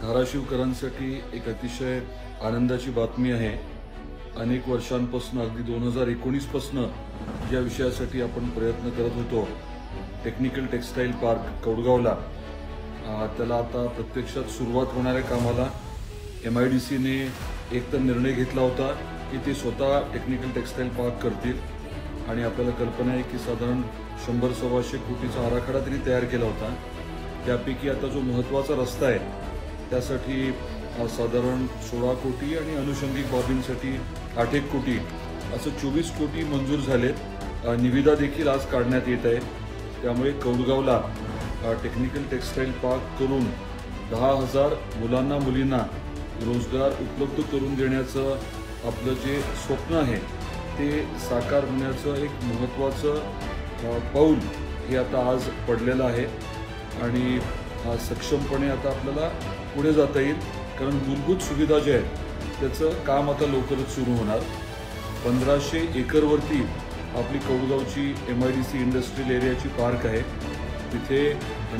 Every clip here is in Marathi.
धाराशिवकरांसाठी एक अतिशय आनंदाची बातमी आहे। अनेक वर्षांपासून अगदी 2019 पासून ज्या विषयासाठी आपण प्रयत्न करत होतो, टेक्निकल टेक्सटाईल पार्क कौडगावला, त्याला आता प्रत्यक्षात सुरुवात होणाऱ्या कामाला MIDC ने एक तर निर्णय घेतला होता की ते स्वतः टेक्निकल टेक्सटाईल पार्क करतील आणि आपल्याला कल्पना आहे की साधारण 100-125 कोटीचा आराखडा तरी तयार केला होता। त्यापैकी आता जो महत्त्वाचा रस्ता आहे त्यासाठी साधारण 16 कोटी आणि अनुषंगिक बाबींसाठी 8 कोटी असं 24 कोटी मंजूर झालेत। निविदा देखील आज काढण्यात येत आहे। त्यामुळे कौडगावला टेक्निकल टेक्सटाईल पार्क करून 10,000 मुलांना मुलींना रोजगार उपलब्ध करून देण्याचं आपलं जे स्वप्न आहे ते साकार होण्याचं एक महत्त्वाचं पाऊल हे आता आज पडलेलं आहे आणि सक्षमपणे आता आपल्याला पुढे जाता येईल, कारण मूलभूत सुविधा ज्या आहेत त्याचं काम आता लवकरच सुरू होणार। 1500 एकरवरती आपली कौडगावची MIDC इंडस्ट्रियल एरियाची पार्क आहे। तिथे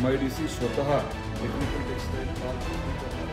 MIDC स्वतः टेक्निकल टेक्सटाईल पार्क